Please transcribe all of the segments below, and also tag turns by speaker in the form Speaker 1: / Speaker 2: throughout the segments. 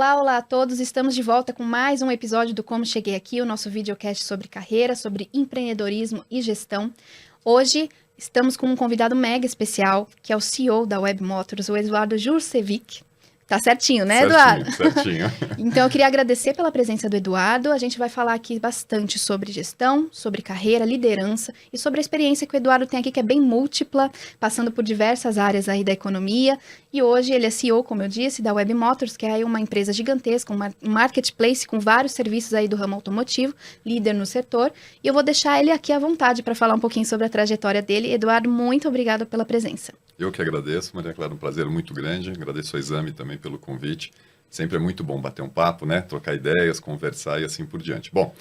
Speaker 1: Olá, olá a todos, estamos de volta com mais um episódio do Como Cheguei Aqui, o nosso videocast sobre carreira, sobre empreendedorismo e gestão. Hoje estamos com um convidado mega especial, que é o CEO da Web Motors, o Eduardo Jurcevic. Tá certinho, né, Eduardo?
Speaker 2: Certinho.
Speaker 1: Então, eu queria agradecer pela presença do Eduardo. A gente vai falar aqui bastante sobre gestão, sobre carreira, liderança e sobre a experiência que o Eduardo tem aqui, que é bem múltipla, passando por diversas áreas aí da economia. E hoje ele é CEO, como eu disse, da Web Motors, que é aí uma empresa gigantesca, um marketplace com vários serviços aí do ramo automotivo, líder no setor. E eu vou deixar ele aqui à vontade para falar um pouquinho sobre a trajetória dele. Eduardo, muito obrigado pela presença.
Speaker 2: Eu que agradeço, Maria Clara, um prazer muito grande. Agradeço ao Exame também pelo convite. Sempre é muito bom bater um papo, né? Trocar ideias, conversar e assim por diante. Bom,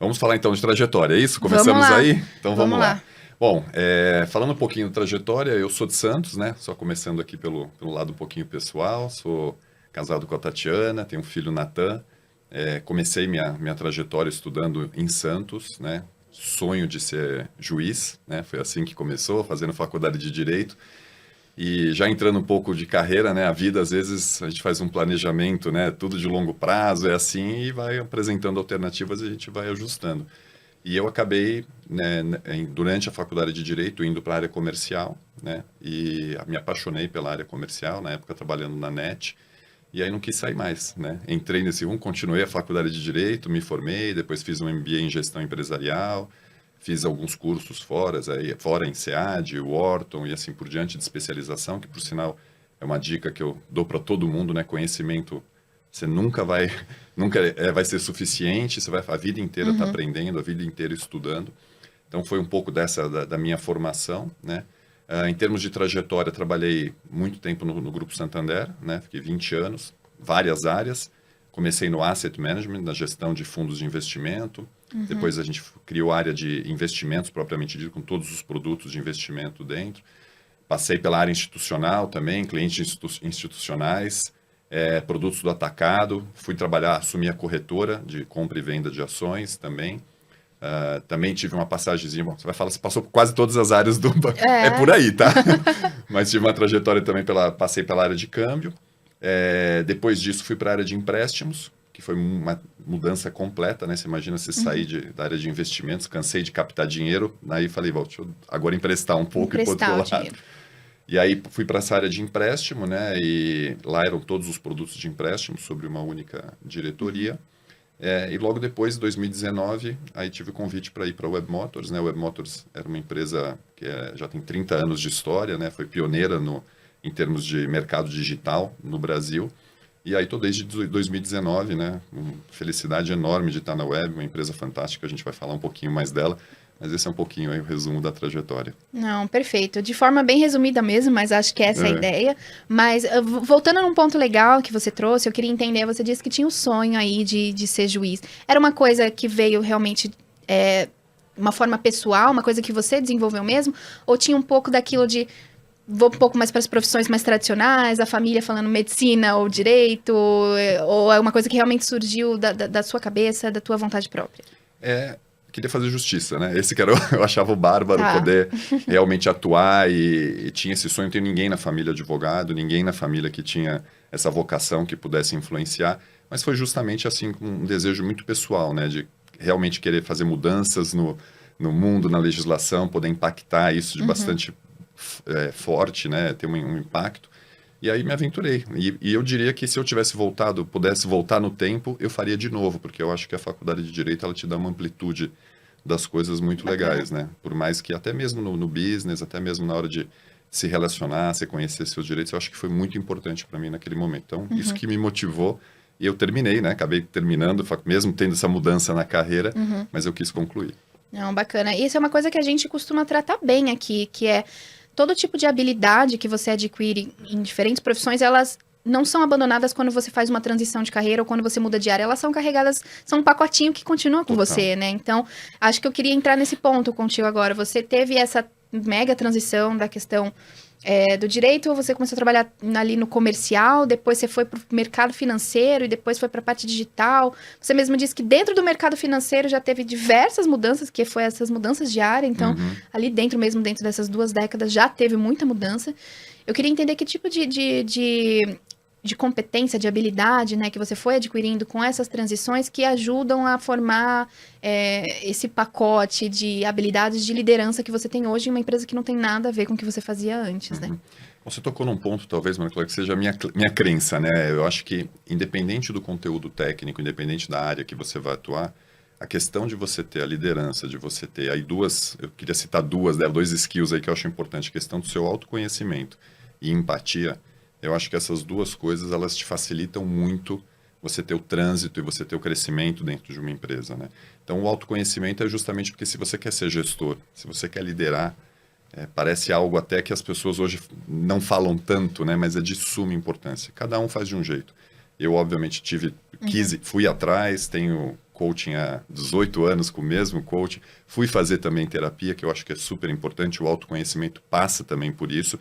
Speaker 2: vamos falar então de trajetória, é isso? Começamos aí? Então vamos lá. Bom, falando um pouquinho de trajetória, eu sou de Santos, né? Só começando aqui pelo lado um pouquinho pessoal. Sou casado com a Tatiana, tenho um filho, Natan. Comecei minha trajetória estudando em Santos, né? Sonho de ser juiz, né? Foi assim que começou, fazendo faculdade de Direito. E já entrando um pouco de carreira, né? A vida, às vezes, a gente faz um planejamento, né? Tudo de longo prazo, é assim, e vai apresentando alternativas e a gente vai ajustando. E eu acabei, né, durante a faculdade de Direito, indo para a área comercial, né? E me apaixonei pela área comercial, na época trabalhando na NET, e aí não quis sair mais, né? Entrei nesse rumo, continuei a faculdade de Direito, me formei, depois fiz um MBA em Gestão Empresarial, fiz alguns cursos fora em SEAD, Wharton e assim por diante de especialização, que por sinal é uma dica que eu dou para todo mundo, né? Conhecimento, você nunca vai vai ser suficiente, você vai a vida inteira estar aprendendo, a vida inteira estudando. Então foi um pouco da minha formação, né? Em termos de trajetória, trabalhei muito tempo no Grupo Santander, né? Fiquei 20 anos, várias áreas. Comecei no Asset Management, na gestão de fundos de investimento. Depois a gente criou a área de investimentos, propriamente dito, com todos os produtos de investimento dentro. Passei pela área institucional também, clientes institucionais, produtos do atacado. Fui trabalhar, assumi a corretora de compra e venda de ações também. Também tive uma passagemzinha, bom, você vai falar, você passou por quase todas as áreas do banco. É por aí, tá? Mas tive uma trajetória também, passei pela área de câmbio. Depois disso, fui para a área de empréstimos, que foi uma mudança completa, né? Você imagina você sair da área de investimentos, cansei de captar dinheiro, aí falei, deixa eu agora emprestar um pouco e pôr do outro lado. E aí fui para essa área de empréstimo, né? E lá eram todos os produtos de empréstimo sobre uma única diretoria. E logo depois, em 2019, aí tive o convite para ir para a Web Motors, né? A Web Motors era uma empresa que já tem 30 anos de história, né? Foi pioneira em termos de mercado digital no Brasil. E aí estou desde 2019, né? Felicidade enorme de estar na Web, uma empresa fantástica, a gente vai falar um pouquinho mais dela, mas esse é um pouquinho aí o resumo da trajetória.
Speaker 1: Não, perfeito. De forma bem resumida mesmo, mas acho que essa é a ideia. Mas voltando num ponto legal que você trouxe, eu queria entender, você disse que tinha o sonho aí de ser juiz. Era uma coisa que veio realmente... uma forma pessoal, uma coisa que você desenvolveu mesmo? Ou tinha um pouco daquilo de... Vou um pouco mais para as profissões mais tradicionais, a família falando medicina ou direito, ou é uma coisa que realmente surgiu da sua cabeça, da tua vontade própria?
Speaker 2: Queria fazer justiça, né? Esse que eu achava o bárbaro, poder realmente atuar e tinha esse sonho. Não tem ninguém na família advogado, ninguém na família que tinha essa vocação que pudesse influenciar, mas foi justamente assim um desejo muito pessoal, né? De realmente querer fazer mudanças no mundo, na legislação, poder impactar isso de bastante forte, né? Ter um impacto. E aí me aventurei. E eu diria que se eu pudesse voltar no tempo, eu faria de novo, porque eu acho que a faculdade de Direito ela te dá uma amplitude das coisas muito legais, né? Por mais que até mesmo no business, até mesmo na hora de se relacionar, você conhecer seus direitos, eu acho que foi muito importante para mim naquele momento. Então, isso que me motivou. E eu terminei, né? Acabei terminando, mesmo tendo essa mudança na carreira, mas eu quis concluir.
Speaker 1: Não, bacana. Isso é uma coisa que a gente costuma tratar bem aqui, que é todo tipo de habilidade que você adquire em diferentes profissões, elas não são abandonadas quando você faz uma transição de carreira ou quando você muda de área. Elas são carregadas, são um pacotinho que continua com você, né? Então, acho que eu queria entrar nesse ponto contigo agora. Você teve essa mega transição da questão do direito, você começou a trabalhar ali no comercial, depois você foi para o mercado financeiro e depois foi para a parte digital. Você mesmo disse que dentro do mercado financeiro já teve diversas mudanças, que foi essas mudanças de área. Então, ali dentro dessas 2 décadas, já teve muita mudança. Eu queria entender que tipo de de competência, de habilidade, né, que você foi adquirindo com essas transições que ajudam a formar esse pacote de habilidades de liderança que você tem hoje em uma empresa que não tem nada a ver com o que você fazia antes, né?
Speaker 2: Você tocou num ponto, talvez, Maria Clara, que seja a minha crença, né? Eu acho que, independente do conteúdo técnico, independente da área que você vai atuar, a questão de você ter a liderança, de você ter aí eu queria citar dois skills aí que eu acho importante, a questão do seu autoconhecimento e empatia. Eu acho que essas duas coisas, elas te facilitam muito você ter o trânsito e você ter o crescimento dentro de uma empresa, né? Então, o autoconhecimento é justamente porque se você quer ser gestor, se você quer liderar, parece algo até que as pessoas hoje não falam tanto, né? Mas é de suma importância. Cada um faz de um jeito. Eu, obviamente, fui atrás, tenho coaching há 18 anos com o mesmo coaching. Fui fazer também terapia, que eu acho que é super importante. O autoconhecimento passa também por isso.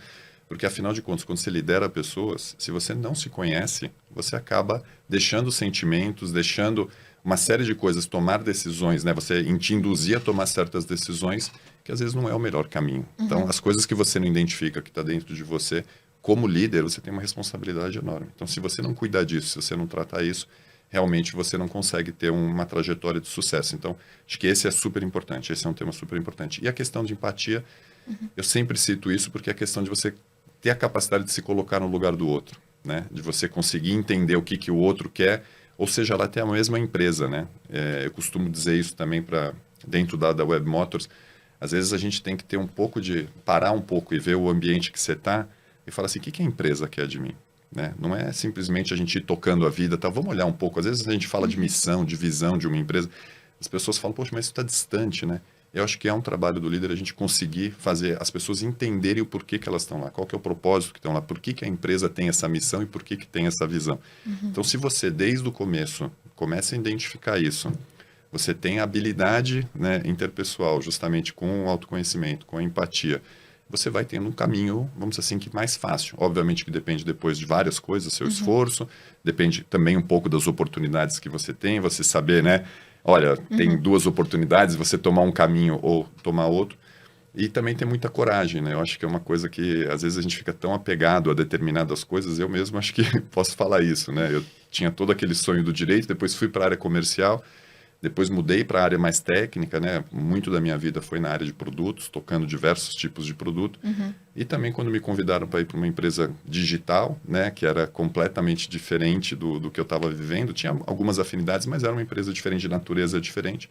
Speaker 2: Porque, afinal de contas, quando você lidera pessoas, se você não se conhece, você acaba deixando sentimentos, deixando uma série de coisas, tomar decisões, né? Você te induzir a tomar certas decisões que, às vezes, não é o melhor caminho. Então, as coisas que você não identifica, que está dentro de você, como líder, você tem uma responsabilidade enorme. Então, se você não cuidar disso, se você não tratar isso, realmente você não consegue ter uma trajetória de sucesso. Então, acho que esse é super importante, esse é um tema super importante. E a questão de empatia, eu sempre cito isso porque é a questão de você ter a capacidade de se colocar no lugar do outro, né? De você conseguir entender o que o outro quer, ou seja, lá até a mesma empresa, né? Eu costumo dizer isso também dentro da Web Motors. Às vezes a gente tem que ter parar um pouco e ver o ambiente que você está e falar assim, o que a empresa quer de mim? Né? Não é simplesmente a gente ir tocando a vida, tá? Vamos olhar um pouco. Às vezes a gente fala de missão, de visão de uma empresa. As pessoas falam, poxa, mas isso está distante, né? Eu acho que é um trabalho do líder a gente conseguir fazer as pessoas entenderem o porquê que elas estão lá, qual que é o propósito que estão lá, por que a empresa tem essa missão e por que tem essa visão. Então, se você, desde o começo, começa a identificar isso, você tem a habilidade, né, interpessoal, justamente com o autoconhecimento, com a empatia, você vai tendo um caminho, vamos dizer assim, que mais fácil. Obviamente que depende depois de várias coisas, seu esforço, depende também um pouco das oportunidades que você tem, você saber, né? Olha, tem duas oportunidades, você tomar um caminho ou tomar outro. E também tem muita coragem, né? Eu acho que é uma coisa que, às vezes, a gente fica tão apegado a determinadas coisas. Eu mesmo acho que posso falar isso, né? Eu tinha todo aquele sonho do direito, depois fui para a área comercial, depois mudei para a área mais técnica, né? Muito da minha vida foi na área de produtos, tocando diversos tipos de produto. E também quando me convidaram para ir para uma empresa digital, né? Que era completamente diferente do que eu estava vivendo. Tinha algumas afinidades, mas era uma empresa diferente, de natureza diferente.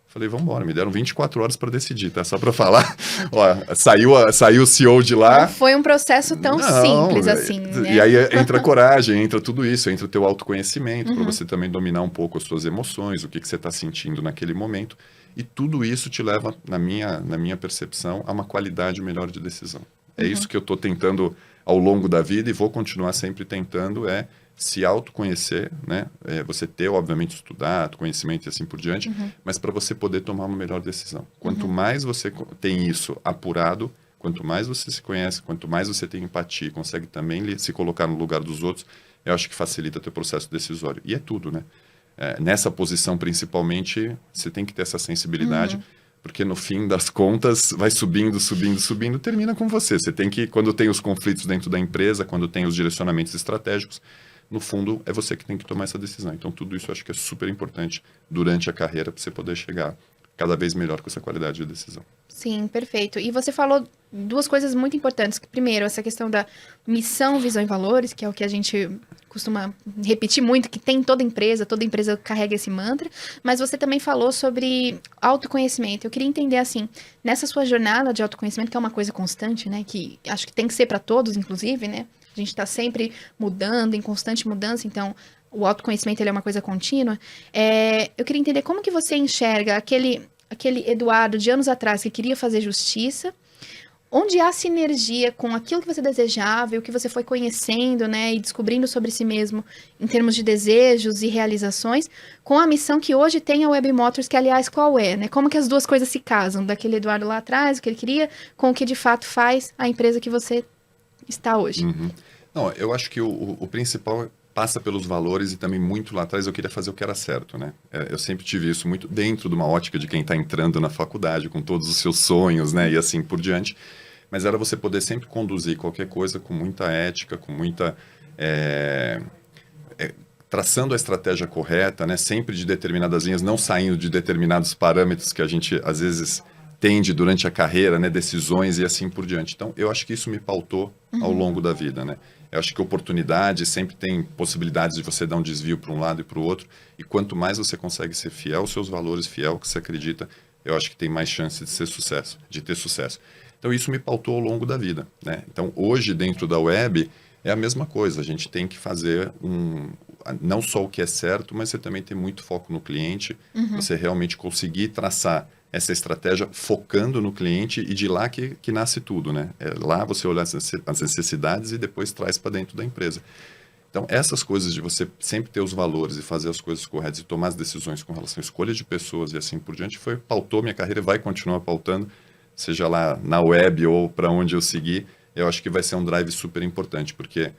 Speaker 2: Falei, vamos embora. Me deram 24 horas para decidir, tá? Só para falar. Ó, saiu o CEO de lá.
Speaker 1: Não foi um processo tão simples assim, né?
Speaker 2: E aí entra a coragem, entra tudo isso, entra o teu autoconhecimento, para você também dominar um pouco as suas emoções, o que você está sentindo naquele momento. E tudo isso te leva, na minha percepção, a uma qualidade melhor de decisão. É isso que eu estou tentando ao longo da vida e vou continuar sempre tentando, se autoconhecer, né? Você ter, obviamente, estudar, conhecimento e assim por diante, mas para você poder tomar uma melhor decisão. Quanto mais você tem isso apurado, quanto mais você se conhece, quanto mais você tem empatia e consegue também se colocar no lugar dos outros, eu acho que facilita o teu processo decisório. E é tudo, né? Nessa posição, principalmente, você tem que ter essa sensibilidade, porque no fim das contas, vai subindo, termina com você. Você tem que, quando tem os conflitos dentro da empresa, quando tem os direcionamentos estratégicos, no fundo, é você que tem que tomar essa decisão. Então, tudo isso eu acho que é super importante durante a carreira para você poder chegar cada vez melhor com essa qualidade de decisão.
Speaker 1: Sim, perfeito. E você falou duas coisas muito importantes. Primeiro, essa questão da missão, visão e valores, que é o que a gente costuma repetir muito, que tem toda empresa carrega esse mantra. Mas você também falou sobre autoconhecimento. Eu queria entender, assim, nessa sua jornada de autoconhecimento, que é uma coisa constante, né? Que acho que tem que ser para todos, inclusive, né? A gente está sempre mudando, em constante mudança, então o autoconhecimento ele é uma coisa contínua. Eu queria entender como que você enxerga aquele Eduardo de anos atrás que queria fazer justiça, onde há sinergia com aquilo que você desejava e o que você foi conhecendo, né, e descobrindo sobre si mesmo em termos de desejos e realizações, com a missão que hoje tem a Web Motors, que aliás qual é, né? Como que as duas coisas se casam, daquele Eduardo lá atrás, o que ele queria, com o que de fato faz a empresa que você está hoje.
Speaker 2: Não, eu acho que o principal passa pelos valores e também muito lá atrás eu queria fazer o que era certo, né? Eu sempre tive isso muito dentro de uma ótica de quem está entrando na faculdade com todos os seus sonhos, né? E assim por diante. Mas era você poder sempre conduzir qualquer coisa com muita ética, com muita traçando a estratégia correta, né, sempre de determinadas linhas, não saindo de determinados parâmetros que a gente, às vezes, tende durante a carreira, né, decisões e assim por diante. Então, eu acho que isso me pautou ao longo da vida, né? Eu acho que oportunidade sempre tem possibilidades de você dar um desvio para um lado e para o outro, e quanto mais você consegue ser fiel aos seus valores, fiel ao que você acredita, eu acho que tem mais chance de ser sucesso, de ter sucesso. Então, isso me pautou ao longo da vida, né? Então, hoje, dentro da web, é a mesma coisa. A gente tem que fazer não só o que é certo, mas você também tem muito foco no cliente, você realmente conseguir traçar essa estratégia focando no cliente e de lá que nasce tudo, né? É lá você olha as necessidades e depois traz para dentro da empresa. Então, essas coisas de você sempre ter os valores e fazer as coisas corretas e tomar as decisões com relação à escolha de pessoas e assim por diante, pautou minha carreira e vai continuar pautando, seja lá na web ou para onde eu seguir. Eu acho que vai ser um drive super importante, porque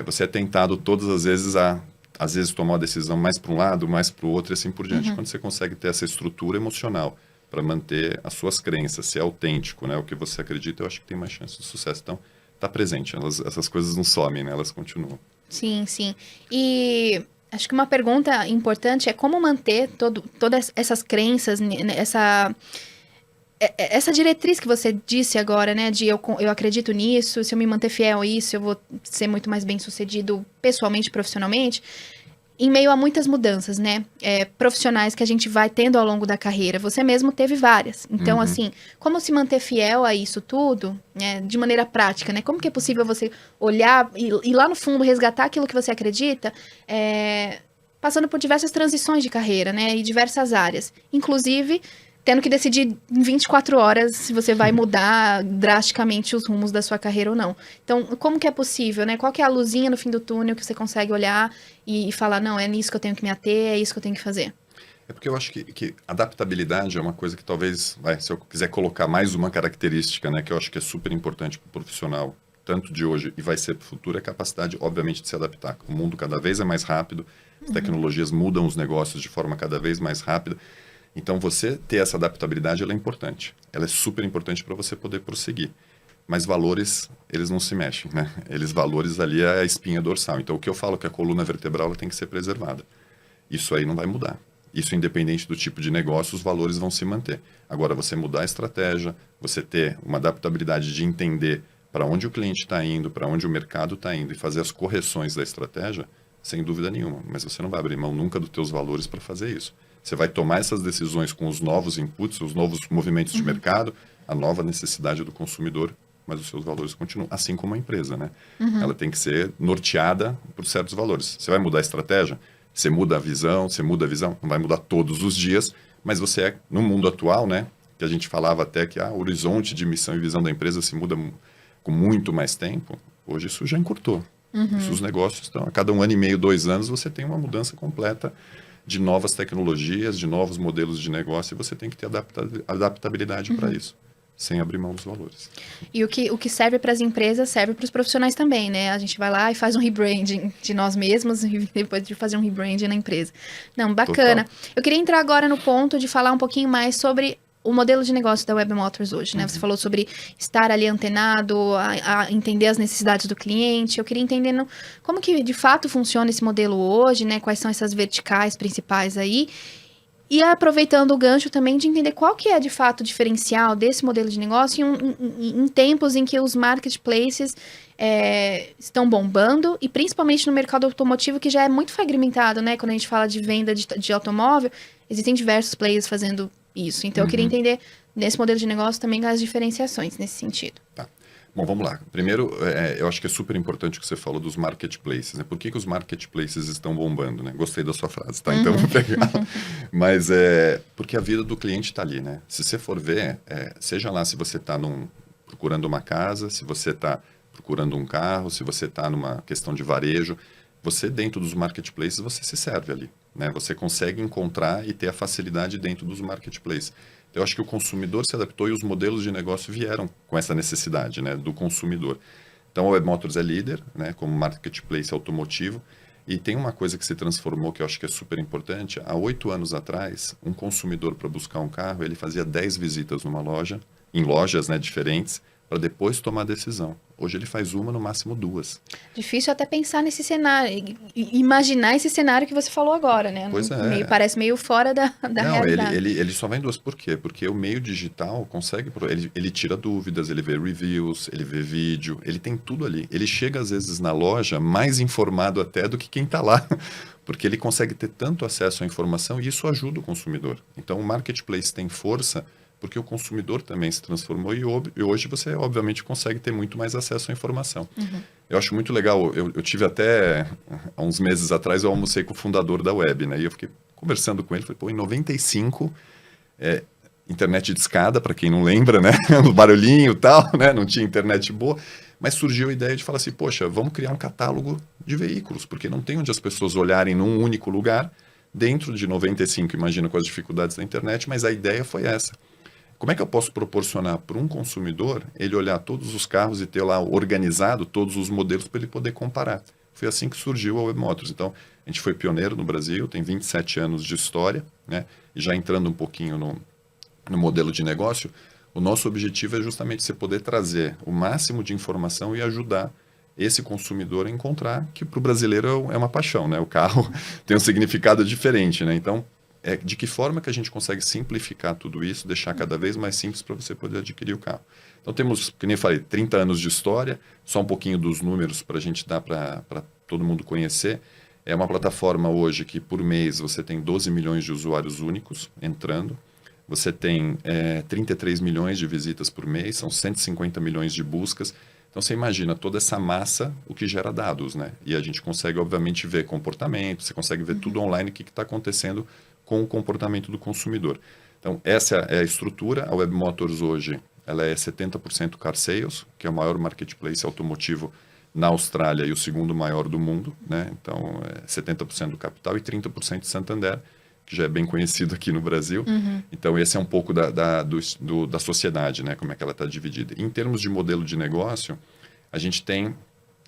Speaker 2: você é tentado todas as vezes às vezes, tomar uma decisão mais para um lado, mais para o outro e assim por diante. Quando você consegue ter essa estrutura emocional para manter as suas crenças, ser autêntico, né, o que você acredita, eu acho que tem mais chance de sucesso. Então, está presente, essas coisas não somem, né, elas continuam.
Speaker 1: Sim, sim. E acho que uma pergunta importante é como manter todas essas crenças, essa diretriz que você disse agora, né, de eu acredito nisso, se eu me manter fiel a isso, eu vou ser muito mais bem-sucedido pessoalmente, profissionalmente, em meio a muitas mudanças, né, profissionais que a gente vai tendo ao longo da carreira. Você mesmo teve várias. Então, assim, como se manter fiel a isso tudo, né, de maneira prática, né? Como que é possível você olhar e lá no fundo resgatar aquilo que você acredita, passando por diversas transições de carreira, né, e diversas áreas, inclusive tendo que decidir em 24 horas se você vai mudar drasticamente os rumos da sua carreira ou não. Então, como que é possível, né? Qual que é a luzinha no fim do túnel que você consegue olhar e falar, não, é nisso que eu tenho que me ater, é isso que eu tenho que fazer?
Speaker 2: É porque eu acho que adaptabilidade é uma coisa que talvez, se eu quiser colocar mais uma característica, né, que eu acho que é super importante para o profissional, tanto de hoje e vai ser para o futuro, é a capacidade, obviamente, de se adaptar. O mundo cada vez é mais rápido, as tecnologias mudam os negócios de forma cada vez mais rápida. Então, você ter essa adaptabilidade, ela é importante. Ela é super importante para você poder prosseguir. Mas valores, eles não se mexem, né? Valores ali é a espinha dorsal. Então, o que eu falo que a coluna vertebral ela tem que ser preservada. Isso aí não vai mudar. Isso, independente do tipo de negócio, os valores vão se manter. Agora, você mudar a estratégia, você ter uma adaptabilidade de entender para onde o cliente está indo, para onde o mercado está indo e fazer as correções da estratégia, sem dúvida nenhuma. Mas você não vai abrir mão nunca dos teus valores para fazer isso. Você vai tomar essas decisões com os novos inputs, os novos movimentos de mercado, a nova necessidade do consumidor, mas os seus valores continuam, assim como a empresa, né? Ela tem que ser norteada por certos valores. Você vai mudar a estratégia? Você muda a visão, não vai mudar todos os dias, mas você no mundo atual, né? Que a gente falava até que o horizonte de missão e visão da empresa se muda com muito mais tempo. Hoje isso já encurtou. Isso, os negócios estão, a cada 1 ano e meio, 2 anos, você tem uma mudança completa de novas tecnologias, de novos modelos de negócio, e você tem que ter adaptabilidade para isso, sem abrir mão dos valores.
Speaker 1: E o que serve para as empresas serve para os profissionais também, né? A gente vai lá e faz um rebranding de nós mesmos e depois de fazer um rebranding na empresa. Não, bacana. Total. Eu queria entrar agora no ponto de falar um pouquinho mais sobre o modelo de negócio da Web Motors hoje, né? Você falou sobre estar ali antenado, a entender as necessidades do cliente. Eu queria entender como que de fato funciona esse modelo hoje, né? Quais são essas verticais principais aí. E aproveitando o gancho também de entender qual que é de fato o diferencial desse modelo de negócio em tempos em que os marketplaces estão bombando, e principalmente no mercado automotivo, que já é muito fragmentado, né? Quando a gente fala de venda de automóvel, existem diversos players fazendo isso. Então, eu queria entender, nesse modelo de negócio, também as diferenciações nesse sentido.
Speaker 2: Tá. Bom, vamos lá. Primeiro, eu acho que é super importante o que você falou dos marketplaces, né? Por que os marketplaces estão bombando, né? Gostei da sua frase, tá? Então, vou pegar. Mas porque a vida do cliente está ali, né? Se você for ver, seja lá se você está procurando uma casa, se você está procurando um carro, se você está numa questão de varejo, você, dentro dos marketplaces, você se serve ali, né? Você consegue encontrar e ter a facilidade dentro dos marketplaces. Eu acho que o consumidor se adaptou e os modelos de negócio vieram com essa necessidade, né, do consumidor. Então, a Web Motors é líder, né, como marketplace automotivo, e tem uma coisa que se transformou que eu acho que é super importante. Há 8 anos atrás, um consumidor, para buscar um carro, ele fazia 10 visitas numa loja, em lojas, né, diferentes, para depois tomar a decisão. Hoje ele faz uma, no máximo 2.
Speaker 1: Difícil até pensar nesse cenário, imaginar esse cenário que você falou agora, né?
Speaker 2: Pois é.
Speaker 1: Parece meio fora da realidade.
Speaker 2: Ele só vai em 2. Por quê? Porque o meio digital consegue... Ele tira dúvidas, ele vê reviews, ele vê vídeo, ele tem tudo ali. Ele chega, às vezes, na loja mais informado até do que quem está lá. Porque ele consegue ter tanto acesso à informação e isso ajuda o consumidor. Então, o marketplace tem força porque o consumidor também se transformou e hoje você, obviamente, consegue ter muito mais acesso à informação. Eu acho muito legal, eu tive até, há uns meses atrás, eu almocei com o fundador da Web, né? E eu fiquei conversando com ele, falei, pô, em 95, internet de escada, para quem não lembra, né? O barulhinho e tal, né? Não tinha internet boa, mas surgiu a ideia de falar assim, poxa, vamos criar um catálogo de veículos, porque não tem onde as pessoas olharem num único lugar, dentro de 95, imagina com as dificuldades da internet, mas a ideia foi essa. Como é que eu posso proporcionar para um consumidor ele olhar todos os carros e ter lá organizado todos os modelos para ele poder comparar? Foi assim que surgiu a Webmotors. Então, a gente foi pioneiro no Brasil, tem 27 anos de história, né? E já entrando um pouquinho no modelo de negócio, o nosso objetivo é justamente você poder trazer o máximo de informação e ajudar esse consumidor a encontrar, que para o brasileiro é uma paixão, né? O carro tem um significado diferente, né? Então, de que forma que a gente consegue simplificar tudo isso, deixar cada vez mais simples para você poder adquirir o carro. Então temos, que nem eu falei, 30 anos de história, só um pouquinho dos números para a gente dar para todo mundo conhecer. É uma plataforma hoje que por mês você tem 12 milhões de usuários únicos entrando, você tem 33 milhões de visitas por mês, são 150 milhões de buscas. Então você imagina toda essa massa, o que gera dados, né? E a gente consegue obviamente ver comportamento, você consegue ver tudo online, o que está acontecendo com o comportamento do consumidor. Então, essa é a estrutura. A Webmotors hoje ela é 70% car sales, que é o maior marketplace automotivo na Austrália e o segundo maior do mundo, né? Então, 70% do capital e 30% de Santander, que já é bem conhecido aqui no Brasil. Então, esse é um pouco da sociedade, né? Como é que ela está dividida. Em termos de modelo de negócio, a gente tem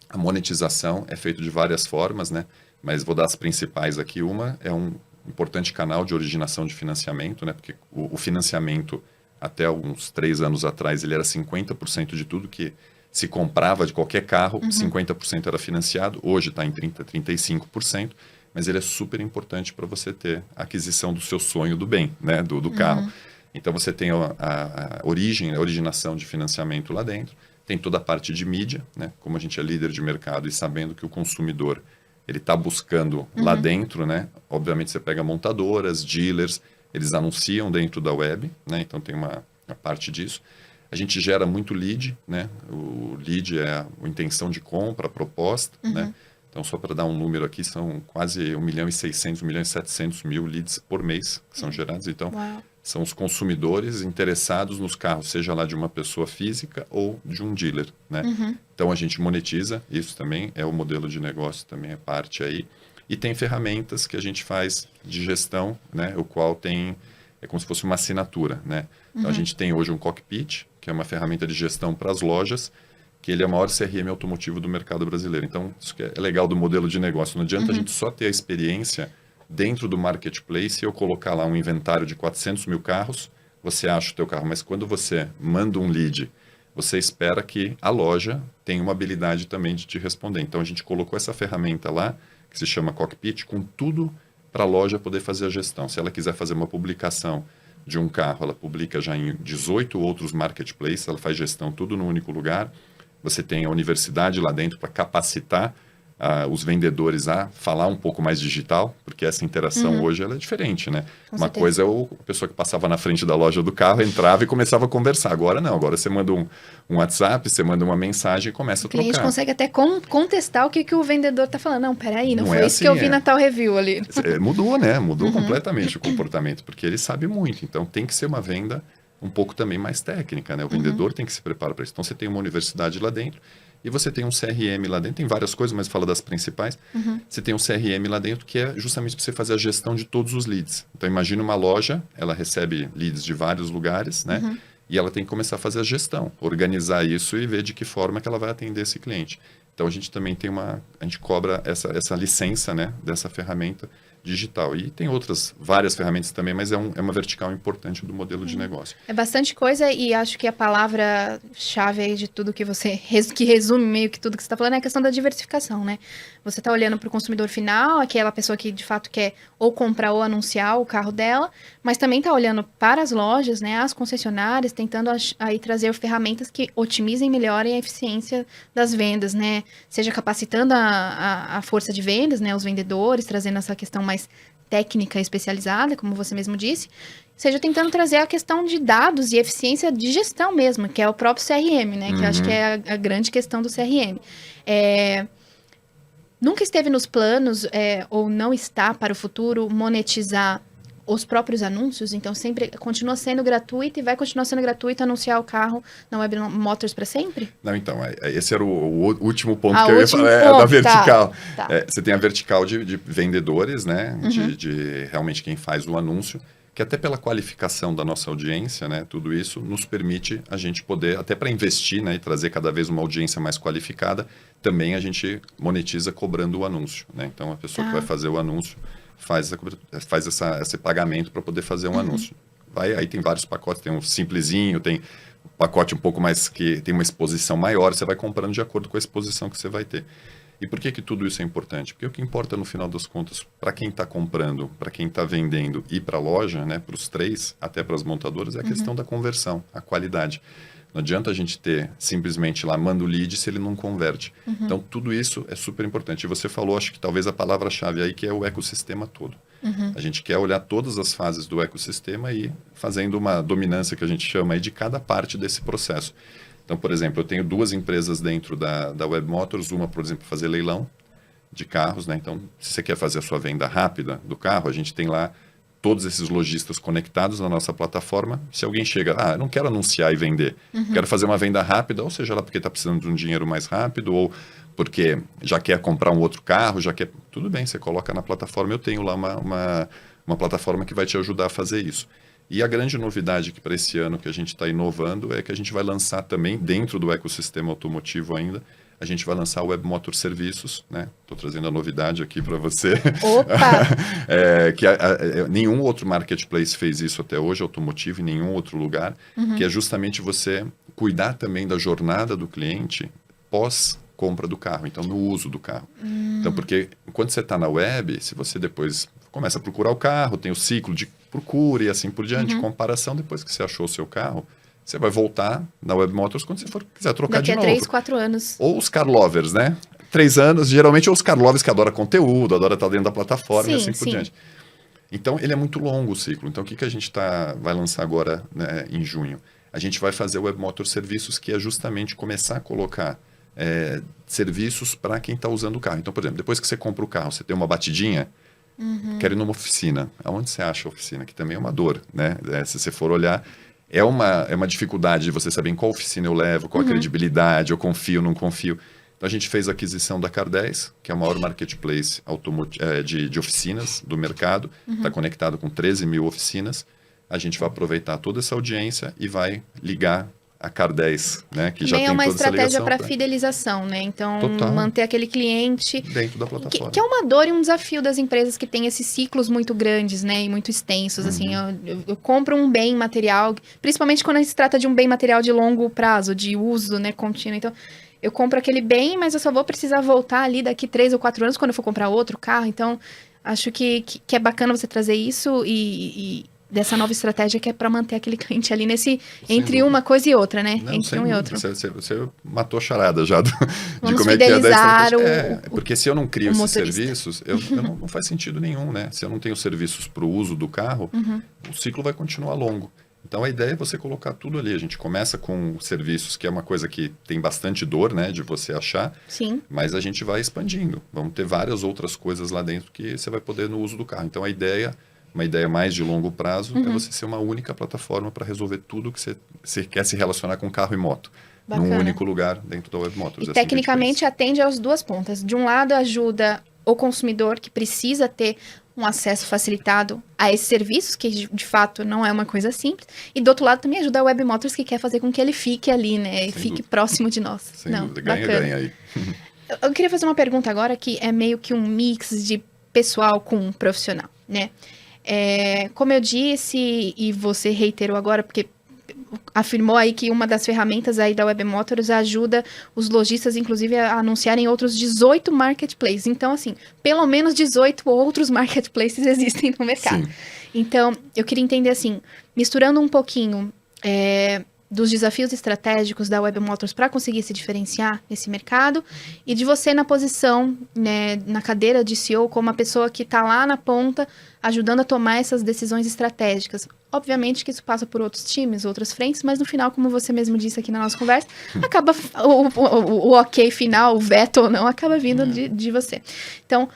Speaker 2: a monetização, é feito de várias formas, né? Mas vou dar as principais aqui. Uma é um importante canal de originação de financiamento, né? Porque o financiamento, até uns 3 anos atrás, ele era 50% de tudo que se comprava de qualquer carro, 50% era financiado. Hoje está em 30%, 35%, mas ele é super importante para você ter a aquisição do seu sonho do bem, né? Do carro. Então, você tem a originação de financiamento lá dentro, tem toda a parte de mídia, né? Como a gente é líder de mercado e sabendo que o consumidor ele está buscando lá dentro, né? Obviamente você pega montadoras, dealers, eles anunciam dentro da web, né? Então tem uma parte disso. A gente gera muito lead, né? O lead é a intenção de compra, a proposta, né? Então só para dar um número aqui, são quase 1.600.000, 1.700.000 leads por mês que são gerados. Então, são os consumidores interessados nos carros, seja lá de uma pessoa física ou de um dealer, né? Então, a gente monetiza, isso também é o modelo de negócio, também é parte aí. E tem ferramentas que a gente faz de gestão, né? O qual é como se fosse uma assinatura, né? Então, a gente tem hoje um Cockpit, que é uma ferramenta de gestão para as lojas, que ele é o maior CRM automotivo do mercado brasileiro. Então, isso que é legal do modelo de negócio. Não adianta a gente só ter a experiência dentro do marketplace e eu colocar lá um inventário de 400 mil carros, você acha o teu carro. Mas quando você manda um lead, você espera que a loja tenha uma habilidade também de te responder. Então, a gente colocou essa ferramenta lá, que se chama Cockpit, com tudo para a loja poder fazer a gestão. Se ela quiser fazer uma publicação de um carro, ela publica já em 18 outros marketplaces, ela faz gestão tudo no único lugar. Você tem a universidade lá dentro para capacitar os vendedores a falar um pouco mais digital, porque essa interação hoje ela é diferente, né? Uma coisa é a pessoa que passava na frente da loja do carro, entrava e começava a conversar. Agora não, agora você manda um WhatsApp, você manda uma mensagem e começa a trocar. O cliente
Speaker 1: consegue até contestar o que o vendedor está falando. Não, peraí, não foi isso que eu vi na tal review ali.
Speaker 2: Mudou, né? Mudou completamente o comportamento, porque ele sabe muito. Então tem que ser uma venda um pouco também mais técnica, né? O vendedor tem que se preparar para isso. Então, você tem uma universidade lá dentro e você tem um CRM lá dentro. Tem várias coisas, mas fala das principais. Você tem um CRM lá dentro que é justamente para você fazer a gestão de todos os leads. Então, imagina uma loja, ela recebe leads de vários lugares, né? E ela tem que começar a fazer a gestão, organizar isso e ver de que forma que ela vai atender esse cliente. Então, a gente também tem a gente cobra essa licença, né? Dessa ferramenta digital. E tem várias ferramentas também, mas é uma vertical importante do modelo de negócio.
Speaker 1: É bastante coisa e acho que a palavra-chave aí de tudo que que resume meio que tudo que você está falando é a questão da diversificação, né? Você está olhando para o consumidor final, aquela pessoa que de fato quer ou comprar ou anunciar o carro dela, mas também está olhando para as lojas, né, as concessionárias, tentando aí trazer ferramentas que otimizem e melhorem a eficiência das vendas, né? Seja capacitando a força de vendas, né, os vendedores, trazendo essa questão mais técnica especializada, como você mesmo disse, seja tentando trazer a questão de dados e eficiência de gestão mesmo, que é o próprio CRM, né? Que eu acho que é a grande questão do CRM. Nunca esteve nos planos, ou não está para o futuro, monetizar os próprios anúncios? Então, sempre continua sendo gratuito e vai continuar sendo gratuito anunciar o carro na Web Motors para sempre?
Speaker 2: Não, então, esse era o último ponto que eu ia falar, da vertical.
Speaker 1: Tá.
Speaker 2: Você tem a vertical de vendedores, né? De realmente quem faz o anúncio, que até pela qualificação da nossa audiência, né? Tudo isso nos permite a gente poder, até para investir, né? E trazer cada vez uma audiência mais qualificada, também a gente monetiza cobrando o anúncio, né? Então, a pessoa que vai fazer o anúncio faz esse pagamento para poder fazer um anúncio. Aí tem vários pacotes, tem um simplesinho, tem um pacote um pouco mais que tem uma exposição maior, você vai comprando de acordo com a exposição que você vai ter. E por que tudo isso é importante? Porque o que importa no final das contas, para quem está comprando, para quem está vendendo e para a loja, né, para os três, até para as montadoras, é a questão da conversão, a qualidade. Não adianta a gente ter simplesmente lá, manda o lead se ele não converte. Então, tudo isso é super importante. E você falou, acho que talvez a palavra-chave aí, que é o ecossistema todo. A gente quer olhar todas as fases do ecossistema e fazendo uma dominância que a gente chama aí de cada parte desse processo. Então, por exemplo, eu tenho 2 empresas dentro da Web Motors, uma, por exemplo, fazer leilão de carros, né? Então, se você quer fazer a sua venda rápida do carro, a gente tem lá todos esses lojistas conectados na nossa plataforma. Se alguém chega, eu não quero anunciar e vender, quero fazer uma venda rápida, ou seja lá porque está precisando de um dinheiro mais rápido, ou porque já quer comprar um outro carro, tudo bem, você coloca na plataforma, eu tenho lá uma plataforma que vai te ajudar a fazer isso. E a grande novidade que para esse ano que a gente está inovando é que a gente vai lançar também, dentro do ecossistema automotivo ainda, a gente vai lançar o Web Motor Serviços, né? Estou trazendo a novidade aqui para você.
Speaker 1: Opa!
Speaker 2: Nenhum outro marketplace fez isso até hoje, automotivo, em nenhum outro lugar, que é justamente você cuidar também da jornada do cliente pós-compra do carro, então no uso do carro. Então, porque enquanto você está na web, se você depois começa a procurar o carro, tem o ciclo de procura e assim por diante, comparação, depois que você achou o seu carro, você vai voltar na Web Motors quando você quiser trocar de novo.
Speaker 1: Daqui a 3, 4 anos.
Speaker 2: Ou os car lovers, né? 3 anos, geralmente, ou os car lovers que adoram conteúdo, adoram estar dentro da plataforma e assim por diante. Então, ele é muito longo o ciclo. Então, o que a gente vai lançar agora, né, em junho? A gente vai fazer o Web Motor Serviços, que é justamente começar a colocar serviços para quem está usando o carro. Então, por exemplo, depois que você compra o carro, você tem uma batidinha, quer ir numa oficina. Aonde você acha a oficina? Que também é uma dor, né? Se você for olhar, é uma dificuldade de você saber em qual oficina eu levo, qual a credibilidade, eu confio, não confio. Então, a gente fez a aquisição da Car10, que é o maior marketplace de oficinas do mercado. Está conectado com 13 mil oficinas. A gente vai aproveitar toda essa audiência e vai ligar a Car10, né? Que já tem
Speaker 1: é uma
Speaker 2: toda essa
Speaker 1: estratégia
Speaker 2: ligação
Speaker 1: para fidelização, né? Então,
Speaker 2: Total.
Speaker 1: manter aquele cliente
Speaker 2: dentro da plataforma.
Speaker 1: Que é uma dor e um desafio das empresas que têm esses ciclos muito grandes, né? E muito extensos, assim. Eu compro um bem material, principalmente quando se trata de um bem material de longo prazo, de uso, né? Contínuo. Então, eu compro aquele bem, mas eu só vou precisar voltar ali daqui 3 ou 4 anos quando eu for comprar outro carro. Então, acho que é bacana você trazer isso e dessa nova estratégia que é para manter aquele cliente ali entre uma coisa e outra, né?
Speaker 2: Não,
Speaker 1: entre um e outro.
Speaker 2: Você matou a charada já de
Speaker 1: Vamos
Speaker 2: como é que é da
Speaker 1: estratégia.
Speaker 2: Porque se eu não crio esses
Speaker 1: motorista.
Speaker 2: serviços, não faz sentido nenhum, né? Se eu não tenho serviços para o uso do carro, o ciclo vai continuar longo. Então, a ideia é você colocar tudo ali. A gente começa com serviços, que é uma coisa que tem bastante dor, né? De você achar.
Speaker 1: Sim.
Speaker 2: Mas a gente vai expandindo. Vamos ter várias outras coisas lá dentro que você vai poder no uso do carro. Então, uma ideia mais de longo prazo é você ser uma única plataforma para resolver tudo que você quer se relacionar com carro e moto.
Speaker 1: Bacana.
Speaker 2: Num único lugar dentro da Web Motors.
Speaker 1: E tecnicamente atende às duas pontas. De um lado, ajuda o consumidor que precisa ter um acesso facilitado a esses serviços, que de fato não é uma coisa simples. E do outro lado também ajuda a Web Motors, que quer fazer com que ele fique ali, né? Fique próximo de nós.
Speaker 2: Sem dúvida. Ganha aí.
Speaker 1: Eu queria fazer uma pergunta agora que é meio que um mix de pessoal com profissional, né? Como eu disse, e você reiterou agora, porque afirmou aí que uma das ferramentas aí da Webmotors ajuda os lojistas, inclusive, a anunciarem outros 18 marketplaces. Então, assim, pelo menos 18 outros marketplaces existem no mercado.
Speaker 2: Sim.
Speaker 1: Então, eu queria entender, assim, misturando um pouquinho dos desafios estratégicos da Webmotors para conseguir se diferenciar nesse mercado e de você na posição, né, na cadeira de CEO, como a pessoa que está lá na ponta ajudando a tomar essas decisões estratégicas. Obviamente que isso passa por outros times, outras frentes, mas no final, como você mesmo disse aqui na nossa conversa, acaba o ok final, o veto ou não, acaba vindo de você. Então,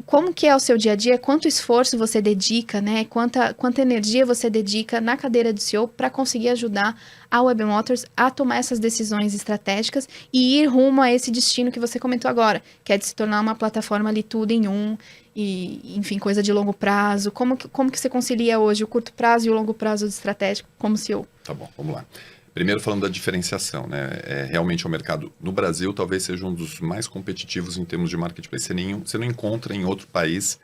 Speaker 1: como que é o seu dia a dia? Quanto esforço você dedica, né? Quanta energia você dedica na cadeira de CEO para conseguir ajudar a Webmotors a tomar essas decisões estratégicas e ir rumo a esse destino que você comentou agora, que é de se tornar uma plataforma ali tudo em um, e, enfim, coisa de longo prazo. Como que você concilia hoje o curto prazo e o longo prazo estratégico como CEO?
Speaker 2: Tá bom, vamos lá. Primeiro falando da diferenciação, né? Realmente o mercado no Brasil talvez seja um dos mais competitivos em termos de marketplace. Você não encontra em outro país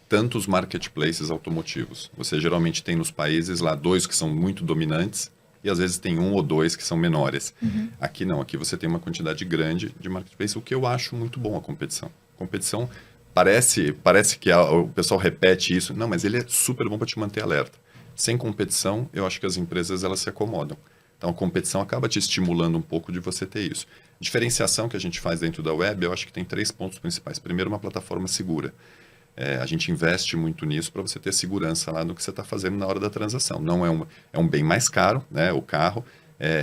Speaker 2: tantos marketplaces automotivos. Você geralmente tem nos países lá 2 que são muito dominantes e às vezes tem 1 ou 2 que são menores. Aqui não, aqui você tem uma quantidade grande de marketplaces, o que eu acho muito bom a competição. Competição parece que o pessoal repete isso, não, mas ele é super bom para te manter alerta. Sem competição, eu acho que as empresas elas se acomodam. Então, a competição acaba te estimulando um pouco de você ter isso. Diferenciação que a gente faz dentro da web, eu acho que tem 3 pontos principais. Primeiro, uma plataforma segura. A gente investe muito nisso para você ter segurança lá no que você está fazendo na hora da transação. Não é um bem mais caro, né, o carro,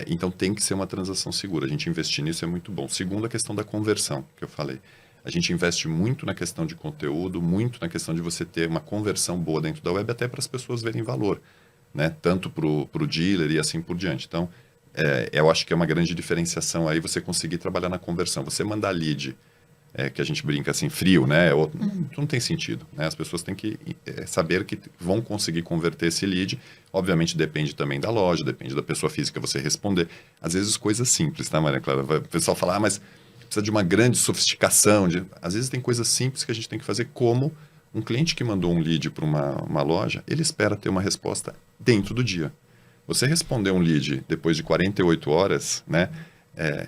Speaker 2: então tem que ser uma transação segura. A gente investir nisso é muito bom. Segundo, a questão da conversão, que eu falei. A gente investe muito na questão de conteúdo, muito na questão de você ter uma conversão boa dentro da web, até para as pessoas verem valor. Né? Tanto para o dealer e assim por diante. Então, eu acho que é uma grande diferenciação aí você conseguir trabalhar na conversão. Você mandar lead, que a gente brinca assim, frio, né? Não tem sentido. Né? As pessoas têm que saber que vão conseguir converter esse lead. Obviamente depende também da loja, depende da pessoa física você responder. Às vezes coisas simples, tá, Maria Clara? O pessoal fala, mas precisa de uma grande sofisticação. Às vezes tem coisas simples que a gente tem que fazer, como um cliente que mandou um lead para uma loja, ele espera ter uma resposta dentro do dia. Você responder um lead depois de 48 horas, né,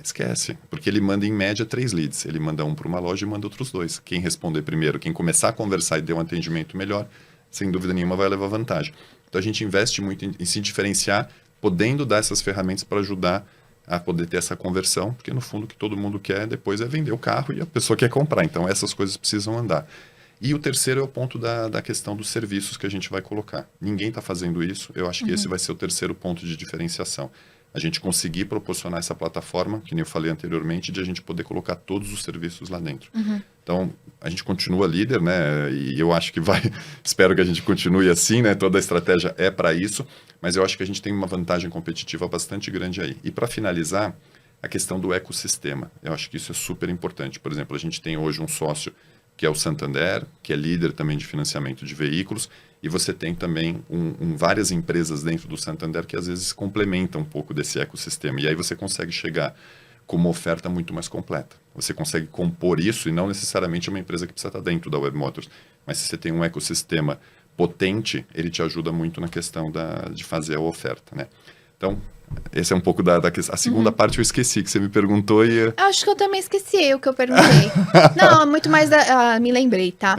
Speaker 2: esquece, porque ele manda em média 3 leads. Ele manda um para uma loja e manda outros 2. Quem responder primeiro, quem começar a conversar e der um atendimento melhor, sem dúvida nenhuma vai levar vantagem. Então a gente investe muito em se diferenciar, podendo dar essas ferramentas para ajudar a poder ter essa conversão, porque no fundo o que todo mundo quer depois é vender o carro e a pessoa quer comprar. Então essas coisas precisam andar. E o terceiro é o ponto da questão dos serviços que a gente vai colocar. Ninguém está fazendo isso. Eu acho que esse vai ser o terceiro ponto de diferenciação. A gente conseguir proporcionar essa plataforma, que nem eu falei anteriormente, de a gente poder colocar todos os serviços lá dentro. Então, a gente continua líder, né? E eu acho que espero que a gente continue assim, né? Toda a estratégia é para isso, mas eu acho que a gente tem uma vantagem competitiva bastante grande aí. E para finalizar, a questão do ecossistema. Eu acho que isso é super importante. Por exemplo, a gente tem hoje um sócio que é o Santander, que é líder também de financiamento de veículos, e você tem também várias empresas dentro do Santander que às vezes complementam um pouco desse ecossistema, e aí você consegue chegar com uma oferta muito mais completa. Você consegue compor isso, e não necessariamente uma empresa que precisa estar dentro da Webmotors, mas se você tem um ecossistema potente, ele te ajuda muito na questão de fazer a oferta, né? Então, esse é um pouco a segunda parte eu esqueci, que você me perguntou e...
Speaker 1: Acho que eu também esqueci o que eu perguntei. Não, é muito mais me lembrei, tá?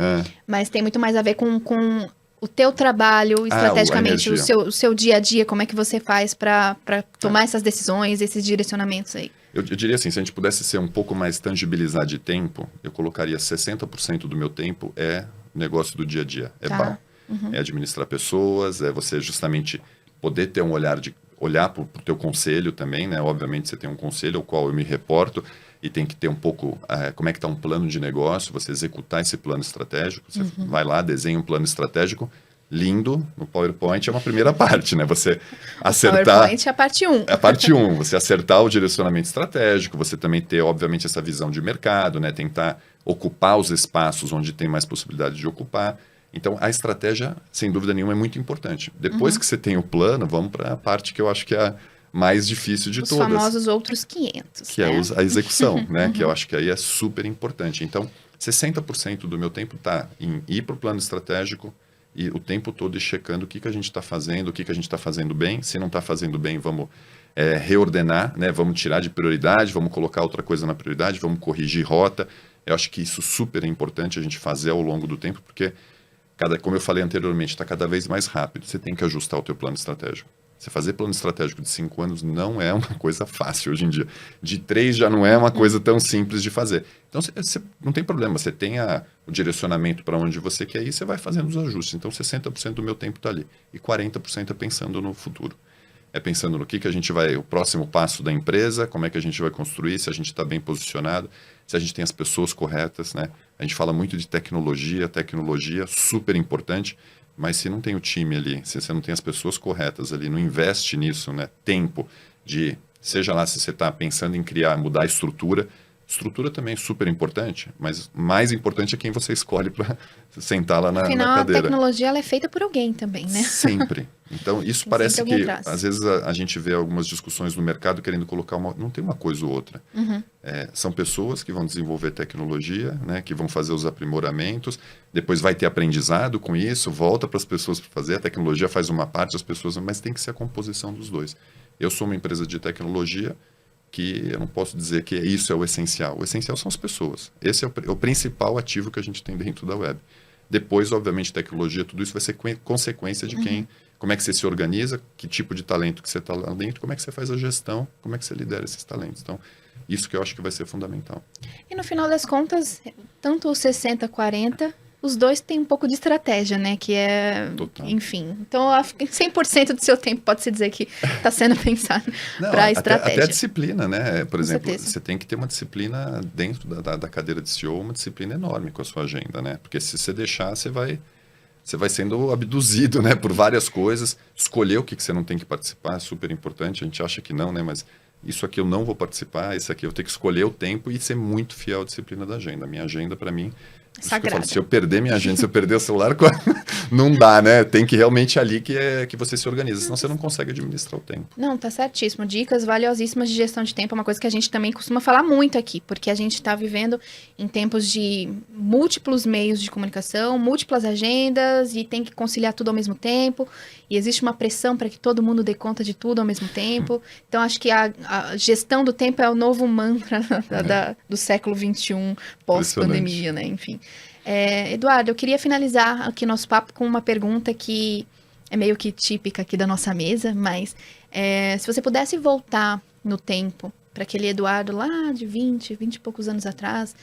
Speaker 1: Mas tem muito mais a ver com o teu trabalho estrategicamente, o seu dia a dia, como é que você faz para tomar essas decisões, esses direcionamentos aí.
Speaker 2: Eu diria assim, se a gente pudesse ser um pouco mais tangibilizar de tempo, eu colocaria 60% do meu tempo negócio do dia a dia, pau. É administrar pessoas, é você justamente poder ter um olhar para o teu conselho também, né? Obviamente você tem um conselho ao qual eu me reporto e tem que ter um pouco como é que está um plano de negócio, você executar esse plano estratégico, você vai lá, desenha um plano estratégico lindo no PowerPoint, é uma primeira parte, né? Você acertar... O
Speaker 1: PowerPoint é a parte 1.
Speaker 2: É a parte 1, você acertar o direcionamento estratégico, você também ter, obviamente, essa visão de mercado, né? Tentar ocupar os espaços onde tem mais possibilidade de ocupar. Então, a estratégia, sem dúvida nenhuma, é muito importante. Depois que você tem o plano, vamos para a parte que eu acho que é a mais difícil de todas.
Speaker 1: Os famosos outros 500.
Speaker 2: Que é a execução, né? Que eu acho que aí é super importante. Então, 60% do meu tempo está em ir para o plano estratégico e o tempo todo ir checando o que a gente está fazendo, o que a gente está fazendo bem. Se não está fazendo bem, vamos reordenar, né? Vamos tirar de prioridade, vamos colocar outra coisa na prioridade, vamos corrigir rota. Eu acho que isso super é importante a gente fazer ao longo do tempo, porque, como eu falei anteriormente, está cada vez mais rápido. Você tem que ajustar o teu plano estratégico. Você fazer plano estratégico de 5 anos não é uma coisa fácil hoje em dia. De 3 já não é uma coisa tão simples de fazer. Então, você não tem problema. Você tem o direcionamento para onde você quer ir, você vai fazendo os ajustes. Então, 60% do meu tempo está ali. E 40% é pensando no futuro. É pensando no que a gente vai, o próximo passo da empresa, como é que a gente vai construir, se a gente está bem posicionado, se a gente tem as pessoas corretas, né? A gente fala muito de tecnologia super importante, mas se não tem o time ali, se você não tem as pessoas corretas ali, não investe nisso, né? Tempo seja lá se você está pensando em mudar a estrutura também é super importante, mas mais importante é quem você escolhe para sentar lá na cadeira.
Speaker 1: Afinal, a tecnologia ela é feita por alguém também, né?
Speaker 2: Sempre. Então, isso parece que, às vezes, a gente vê algumas discussões no mercado querendo colocar não tem uma coisa ou outra.
Speaker 1: Uhum.
Speaker 2: São pessoas que vão desenvolver tecnologia, né, que vão fazer os aprimoramentos, depois vai ter aprendizado com isso, volta para as pessoas para fazer, a tecnologia faz uma parte, as pessoas, mas tem que ser a composição dos dois. Eu sou uma empresa de tecnologia, que eu não posso dizer que isso é o essencial. O essencial são as pessoas. Esse é o principal ativo que a gente tem dentro da web. Depois, obviamente, tecnologia, tudo isso vai ser consequência de como é que você se organiza, que tipo de talento que você está lá dentro, como é que você faz a gestão, como é que você lidera esses talentos. Então, isso que eu acho que vai ser fundamental.
Speaker 1: E no final das contas, tanto o 60-40... os dois têm um pouco de estratégia, né? Que é,
Speaker 2: Total.
Speaker 1: Enfim. Então, 100% do seu tempo pode-se dizer que está sendo pensado para a estratégia.
Speaker 2: Até a disciplina, né? Por exemplo,
Speaker 1: certeza.
Speaker 2: você tem que ter uma disciplina dentro da cadeira de CEO, uma disciplina enorme com a sua agenda, né? Porque se você deixar, você vai sendo abduzido, né? Por várias coisas. Escolher o que você não tem que participar é super importante. A gente acha que não, né? Mas isso aqui eu não vou participar, isso aqui eu tenho que escolher o tempo e ser muito fiel à disciplina da agenda. A minha agenda, para mim...
Speaker 1: Sagrada.
Speaker 2: Se eu perder minha agenda, se eu perder o celular, não dá, né? Tem que realmente ali que você se organiza, senão você não consegue administrar o tempo.
Speaker 1: Não, tá certíssimo. Dicas valiosíssimas de gestão de tempo é uma coisa que a gente também costuma falar muito aqui, porque a gente está vivendo em tempos de múltiplos meios de comunicação, múltiplas agendas e tem que conciliar tudo ao mesmo tempo. E existe uma pressão para que todo mundo dê conta de tudo ao mesmo tempo. Então, acho que a gestão do tempo é o novo mantra do século XXI, pós-pandemia, né? Enfim. Eduardo, eu queria finalizar aqui nosso papo com uma pergunta que é meio que típica aqui da nossa mesa, mas se você pudesse voltar no tempo para aquele Eduardo lá de 20 e poucos anos atrás,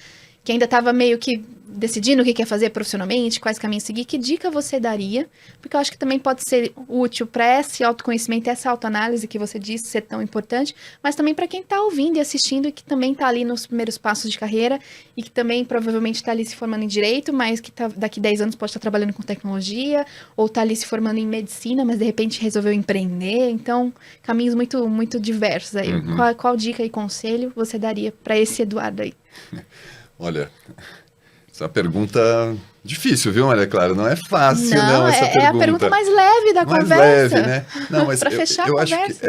Speaker 1: que ainda estava meio que decidindo o que quer fazer profissionalmente, quais caminhos seguir, que dica você daria? Porque eu acho que também pode ser útil para esse autoconhecimento, essa autoanálise que você disse ser tão importante, mas também para quem está ouvindo e assistindo e que também está ali nos primeiros passos de carreira e que também provavelmente está ali se formando em Direito, mas que daqui 10 anos pode estar trabalhando com tecnologia, ou está ali se formando em Medicina, mas de repente resolveu empreender. Então, caminhos muito, muito diversos aí.
Speaker 2: Uhum.
Speaker 1: Qual dica e conselho você daria para esse Eduardo aí?
Speaker 2: Olha, essa é uma pergunta difícil, viu, Maria Clara? Não é fácil, não, essa pergunta.
Speaker 1: É a pergunta mais leve da conversa.
Speaker 2: Mais leve, né? Não, mas
Speaker 1: para fechar a conversa.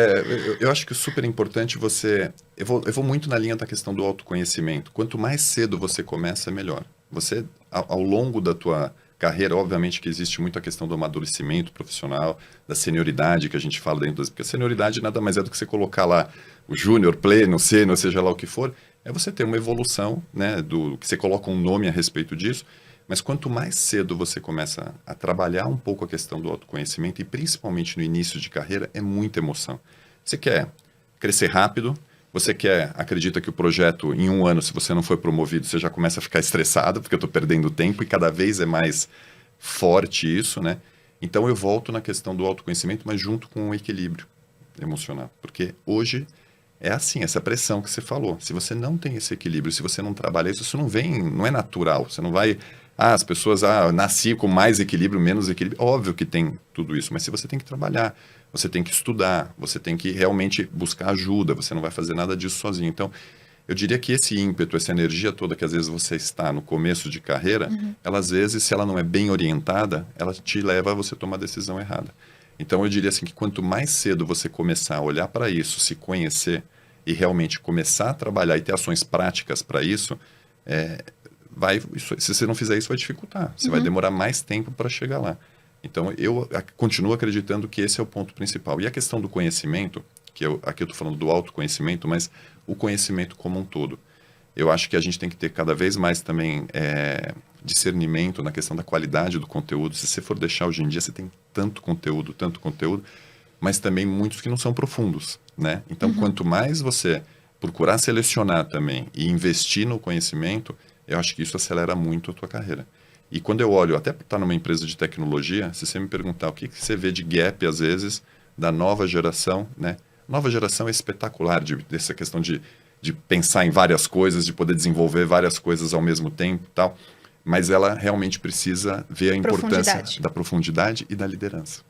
Speaker 2: Eu acho que é super importante você... Eu vou muito na linha da questão do autoconhecimento. Quanto mais cedo você começa, melhor. Você, ao longo da tua carreira, obviamente que existe muito a questão do amadurecimento profissional, da senioridade que a gente fala dentro das... Porque a senioridade nada mais é do que você colocar lá o júnior, pleno, sênior, seja lá o que for... É você ter uma evolução, né, que você coloca um nome a respeito disso, mas quanto mais cedo você começa a trabalhar um pouco a questão do autoconhecimento, e principalmente no início de carreira, é muita emoção. Você quer crescer rápido, você acredita que o projeto, em 1 ano, se você não for promovido, você já começa a ficar estressado, porque eu estou perdendo tempo, e cada vez é mais forte isso, né? Então eu volto na questão do autoconhecimento, mas junto com o equilíbrio emocional, porque hoje... É assim, essa pressão que você falou. Se você não tem esse equilíbrio, se você não trabalha isso não é natural. Você não vai... as pessoas, nasci com mais equilíbrio, menos equilíbrio. Óbvio que tem tudo isso, mas você tem que trabalhar, você tem que estudar, você tem que realmente buscar ajuda, você não vai fazer nada disso sozinho. Então, eu diria que esse ímpeto, essa energia toda que às vezes você está no começo de carreira, ela às vezes, se ela não é bem orientada, ela te leva a você tomar a decisão errada. Então, eu diria assim que quanto mais cedo você começar a olhar para isso, se conhecer e realmente começar a trabalhar e ter ações práticas para isso, se você não fizer isso, vai dificultar. Você vai demorar mais tempo para chegar lá. Então, eu continuo acreditando que esse é o ponto principal. E a questão do conhecimento, aqui eu estou falando do autoconhecimento, mas o conhecimento como um todo. Eu acho que a gente tem que ter cada vez mais também discernimento na questão da qualidade do conteúdo. Se você for deixar hoje em dia, você tem tanto conteúdo, mas também muitos que não são profundos, né? Então, quanto mais você procurar selecionar também e investir no conhecimento, eu acho que isso acelera muito a tua carreira. E quando eu olho, até para estar numa empresa de tecnologia, se você me perguntar o que você vê de gap, às vezes, da nova geração, né? Nova geração é espetacular, dessa questão de pensar em várias coisas, de poder desenvolver várias coisas ao mesmo tempo e tal, mas ela realmente precisa ver a importância da profundidade e da liderança.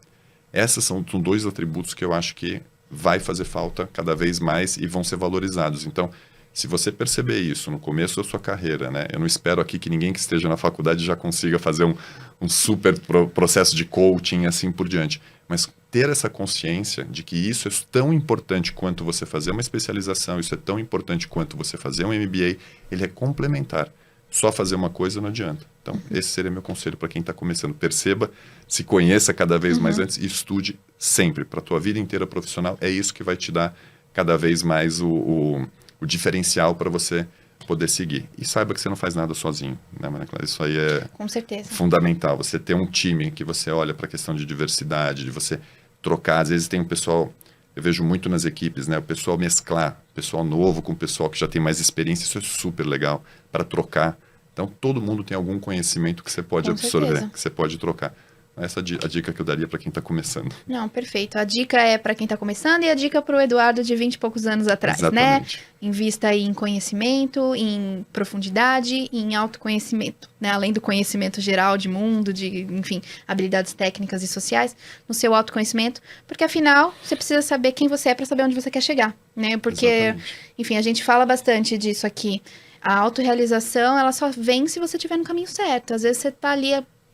Speaker 2: Esses são 2 atributos que eu acho que vai fazer falta cada vez mais e vão ser valorizados. Então, se você perceber isso no começo da sua carreira, né? Eu não espero aqui que ninguém que esteja na faculdade já consiga fazer um super processo de coaching e assim por diante. Mas ter essa consciência de que isso é tão importante quanto você fazer uma especialização, isso é tão importante quanto você fazer um MBA, ele é complementar. Só fazer uma coisa não adianta. Então, esse seria meu conselho para quem está começando. Perceba, se conheça cada vez mais antes e estude sempre. Para a tua vida inteira profissional, é isso que vai te dar cada vez mais o diferencial para você poder seguir. E saiba que você não faz nada sozinho, né, Maria Clara? Isso aí é
Speaker 1: Com certeza.
Speaker 2: Fundamental. Você ter um time que você olha para a questão de diversidade, de você trocar. Às vezes tem um pessoal, eu vejo muito nas equipes, né? O pessoal mesclar, pessoal novo com o pessoal que já tem mais experiência, isso é super legal para trocar. Então, todo mundo tem algum conhecimento que você pode absorver, que você pode trocar. Essa é a dica que eu daria para quem está começando.
Speaker 1: Não, perfeito. A dica é para quem está começando e a dica para o Eduardo de 20 e poucos anos atrás,
Speaker 2: Exatamente.
Speaker 1: né? Invista aí em conhecimento, em profundidade e em autoconhecimento, né? Além do conhecimento geral de mundo, enfim, habilidades técnicas e sociais, no seu autoconhecimento, porque afinal, você precisa saber quem você é para saber onde você quer chegar, né? Porque, enfim, a gente fala bastante disso aqui. A autorrealização, ela só vem se você estiver no caminho certo. Às vezes você está ali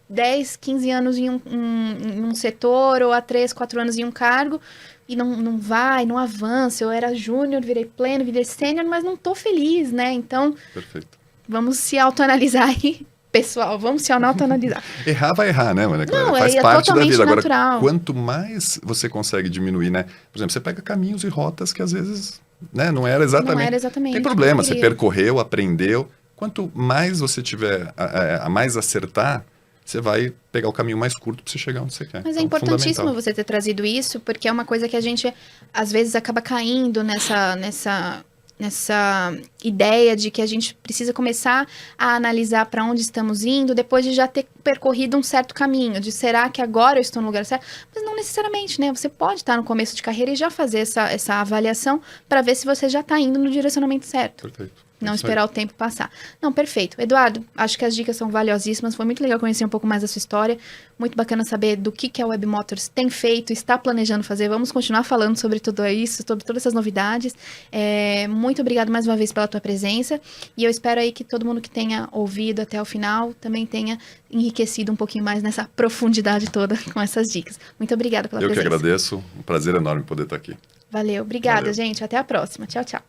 Speaker 1: 10, 15 anos em um setor, ou há 3, 4 anos em um cargo, e não avança. Eu era júnior, virei pleno, virei sênior, mas não tô feliz, né? Então,
Speaker 2: perfeito.
Speaker 1: Vamos se autoanalisar aí, pessoal. Vamos se autoanalisar.
Speaker 2: Errar vai errar, né, Maria Clara?
Speaker 1: Não,
Speaker 2: faz
Speaker 1: é
Speaker 2: parte da vida.
Speaker 1: natural.
Speaker 2: Agora, quanto mais você consegue diminuir, né? Por exemplo, você pega caminhos e rotas que às vezes, né, não era exatamente. Tem problema, você percorreu, aprendeu. Quanto mais você tiver a mais acertar, você vai pegar o caminho mais curto para você chegar onde você quer.
Speaker 1: Mas então, é importantíssimo você ter trazido isso, porque é uma coisa que a gente, às vezes, acaba caindo nessa ideia de que a gente precisa começar a analisar para onde estamos indo, depois de já ter percorrido um certo caminho, de será que agora eu estou no lugar certo? Mas não necessariamente, né? Você pode estar no começo de carreira e já fazer essa avaliação para ver se você já está indo no direcionamento certo.
Speaker 2: Perfeito.
Speaker 1: Não esperar o tempo passar. Não, perfeito. Eduardo, acho que as dicas são valiosíssimas. Foi muito legal conhecer um pouco mais da sua história. Muito bacana saber do que a Web Motors tem feito, está planejando fazer. Vamos continuar falando sobre tudo isso, sobre todas essas novidades. Muito obrigado mais uma vez pela tua presença. E eu espero aí que todo mundo que tenha ouvido até o final também tenha enriquecido um pouquinho mais nessa profundidade toda com essas dicas. Muito obrigada pela presença.
Speaker 2: Eu que agradeço. Um prazer enorme poder estar aqui.
Speaker 1: Valeu. Obrigada, gente. Até a próxima. Tchau, tchau.